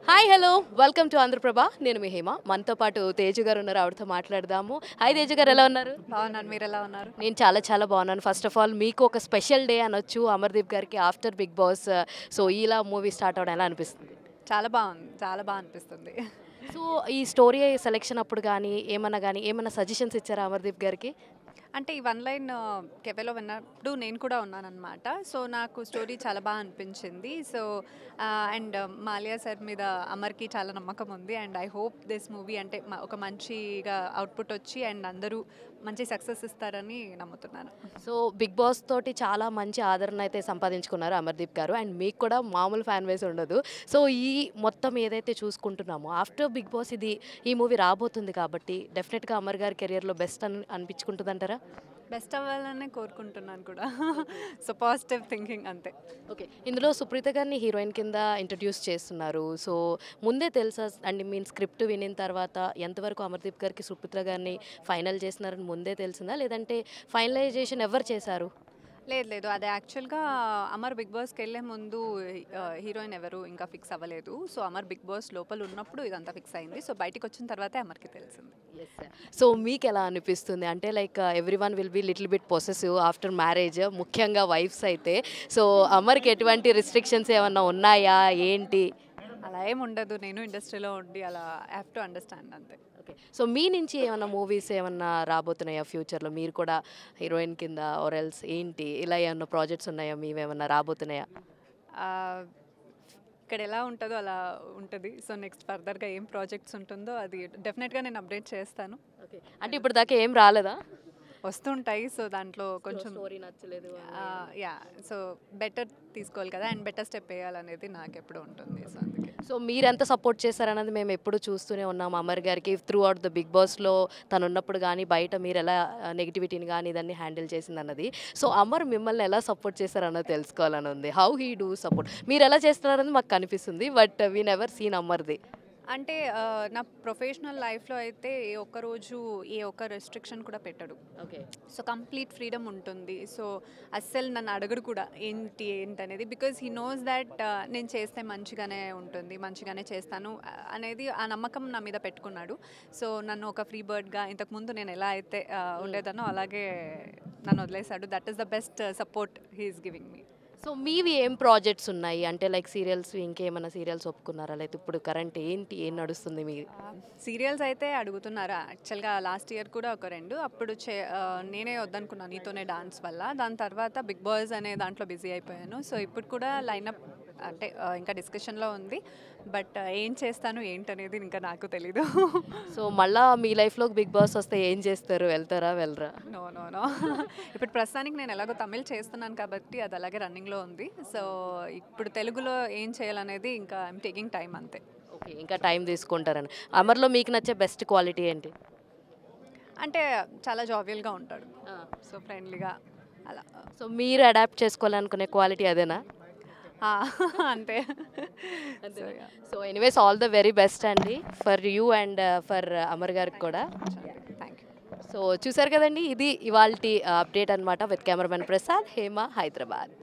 Hi hello welcome to Andhra Prabha నేను మీ హేమ మనతో పాటు తేజు గారు ఉన్నారు ఆవిడతో మాట్లాడదాము హాయ్ తేజు గారు ఎలా ఉన్నారు బాగున్నాను. మీరు ఎలా ఉన్నారు? నేను చాలా బాగున్నాను ఫస్ట్ ఆఫ్ ఆల్ మీకు ఒక స్పెషల్ డే అనొచ్చు అమర్దీప్ గారికి ఆఫ్టర్ బిగ్ బాస్ సో ఇలా మూవీ స్టార్ట్ అవడం ఎలా అనిపిస్తుంది చాలా బాగుంది. చాలా బాగా అనిపిస్తుంది. సో ఈ స్టోరీ సెలెక్షన్ అప్పుడు కానీ ఏమన్నా సజెషన్స్ ఇచ్చారా అమర్దీప్ గారికి అంటే ఈ వన్ లైన్ కెఫేలో విన్నప్పుడు నేను కూడా ఉన్నానన్నమాట. సో నాకు స్టోరీ చాలా బాగా అనిపించింది. సో అండ్ మాలియా సార్ మీద అమర్కి చాలా నమ్మకం ఉంది. And I hope this movie అంటే ఒక మంచిగా అవుట్పుట్ వచ్చి అండ్ అందరూ మంచి సక్సెస్ ఇస్తారని నమ్ముతున్నాను. సో బిగ్ బాస్ తోటి చాలా మంచి ఆదరణ అయితే సంపాదించుకున్నారు అమర్దీప్ గారు అండ్ మీకు కూడా మామూలు ఫ్యాన్ బేస్ ఉండదు సో ఈ మొత్తం ఏదైతే చూసుకుంటున్నామో ఆఫ్టర్ బిగ్ బాస్ ఈ మూవీ రాబోతుంది కాబట్టి డెఫినెట్గా అమర్ గారి కెరియర్లో బెస్ట్ అనిపించుకుంటుందంటారా బెస్ట్ అవ్వాలనే కోరుకుంటున్నాను కూడా. సో పాజిటివ్ థింకింగ్ అంతే. ఓకే ఇందులో సుప్రీత గారిని హీరోయిన్ కింద ఇంట్రడ్యూస్ చేస్తున్నారు సో ముందే తెలుసా అండ్ మీన్ స్క్రిప్ట్ వినిన తర్వాత ఎంతవరకు అమర్దీప్ గారికి సుప్రీత గారిని ఫైనల్ చేస్తున్నారని ముందే తెలిసిందా లేదంటే ఫైనలైజేషన్ ఎవరు చేశారు లేదు లేదు, అది యాక్చువల్గా అమర్ బిగ్ బాస్కి వెళ్ళే ముందు హీరోయిన్ ఎవరు ఇంకా ఫిక్స్ అవ్వలేదు. సో అమర్ బిగ్ బాస్ లోపల ఉన్నప్పుడు ఇదంతా ఫిక్స్ అయింది. సో బయటికి వచ్చిన తర్వాతే అమర్కి తెలిసింది. సో మీకు ఎలా అనిపిస్తుంది అంటే like every one will be little bit possessive after marriage ముఖ్యంగా వైఫ్స్ అయితే సో అమర్కి ఎటువంటి రిస్ట్రిక్షన్స్ ఏమన్నా ఉన్నాయా ఏంటి అలా ఏం ఉండదు. నేను ఇండస్ట్రీలో ఉండి అలా హ్యావ్ టు అండర్స్టాండ్ అంతే. ఓకే సో మీ నుంచి ఏమన్నా మూవీస్ ఏమన్నా రాబోతున్నాయా ఫ్యూచర్లో మీరు కూడా హీరోయిన్ కింద ఆర్ ఏంటి ఇలా ఏమన్నా ప్రాజెక్ట్స్ ఉన్నాయా మీవేమన్నా రాబోతున్నాయా ఆ, ఇక్కడ ఎలా ఉంటుందో అలా ఉంటుంది. సో నెక్స్ట్ ఫర్దర్గా ఏం ప్రాజెక్ట్స్ ఉంటుందో అది డెఫినెట్గా నేను అప్డేట్ చేస్తాను. ఓకే అంటే ఇప్పుడు దాకా ఏం రాలేదా వస్తుంటాయి. సో దాంట్లో కొంచెం స్టోరీ నచ్చలేదు యా, సో బెటర్ తీసుకోవాలి కదా అండ్ బెటర్ స్టెప్ వేయాలనేది నాకు ఎప్పుడు ఉంటుంది. సో అందుకే సో మీరు ఎంత సపోర్ట్ చేశారన్నది మేము ఎప్పుడు చూస్తూనే ఉన్నాం అమర్ గారికి త్రూ అవుట్ ద బిగ్ బాస్లో తను ఉన్నప్పుడు కానీ బయట మీరు ఎలా నెగిటివిటీని కానీ ఇదన్నీ హ్యాండిల్ చేసింది అన్నది సో అమర్ మిమ్మల్ని ఎలా సపోర్ట్ చేశారన్నది తెలుసుకోవాలని ఉంది హౌ హీ డూ సపోర్ట్ మీరు ఎలా చేస్తున్నారన్నది మాకు కనిపిస్తుంది బట్ వీ నెవర్ సీన్ అమర్ది అంటే నా ప్రొఫెషనల్ లైఫ్లో అయితే ఏ ఒక్క రోజు ఏ ఒక్క రెస్ట్రిక్షన్ కూడా పెట్టడు. ఓకే సో కంప్లీట్ ఫ్రీడమ్ ఉంటుంది. సో అస్సలు నన్ను అడగడు కూడా ఏంటనేది. బికాజ్ హీ నోస్ దట్ నేను చేస్తే మంచిగానే ఉంటుంది, మంచిగానే చేస్తాను అనేది ఆ నమ్మకం నా మీద పెట్టుకున్నాడు. సో నన్ను ఒక ఫ్రీ బర్డ్గా ఇంతకుముందు నేను ఎలా అయితే ఉండేదానో అలాగే నన్ను వదిలేశాడు. That is the best support he is giving me. So మీవి ఏం ప్రాజెక్ట్స్ ఉన్నాయి అంటే లైక్ సీరియల్స్ ఇంకేమైనా సీరియల్స్ ఒప్పుకున్నారా లేకపోతే ఇప్పుడు కరెంట్ ఏం నడుస్తుంది మీ సీరియల్స్ అయితే అడుగుతున్నారా. యాక్చువల్గా లాస్ట్ ఇయర్ కూడా ఒక రెండు అప్పుడు నేనే వద్దనుకున్నాను నీతోనే డాన్స్ వల్ల. దాని తర్వాత బిగ్ బాస్ అనే దాంట్లో బిజీ అయిపోయాను. సో ఇప్పుడు కూడా లైనప్ అంటే ఇంకా డిస్కషన్లో ఉంది. బట్ ఏం చేస్తాను ఏంటనేది ఇంకా నాకు తెలీదు. సో మళ్ళా మీ లైఫ్లో బిగ్ బాస్ వస్తే ఏం చేస్తారు వెళ్తారా వెళ్ళరా నో నో నో ఇప్పుడు ప్రస్తుతానికి నేను ఎలాగో తమిళ్ చేస్తున్నాను కాబట్టి అది అలాగే రన్నింగ్లో ఉంది. సో ఇప్పుడు తెలుగులో ఏం చేయాలనేది ఇంకా ఐఎమ్ టేకింగ్ టైం అంతే. ఓకే ఇంకా టైం తీసుకుంటారని అమర్లో మీకు నచ్చే బెస్ట్ క్వాలిటీ ఏంటి అంటే చాలా జావియల్గా ఉంటాడు. సో ఫ్రెండ్లీగా అలా. సో మీరు అడాప్ట్ చేసుకోవాలనుకునే క్వాలిటీ అదేనా అంతే. So anyways all the very best అండి for you and for Amar గారికి కూడా థ్యాంక్ యూ. సో చూసారు కదండి ఇది ఇవాల్టి అప్డేట్ అనమాట విత్ కెమెరామెన్ ప్రసాద్ హేమ హైదరాబాద్.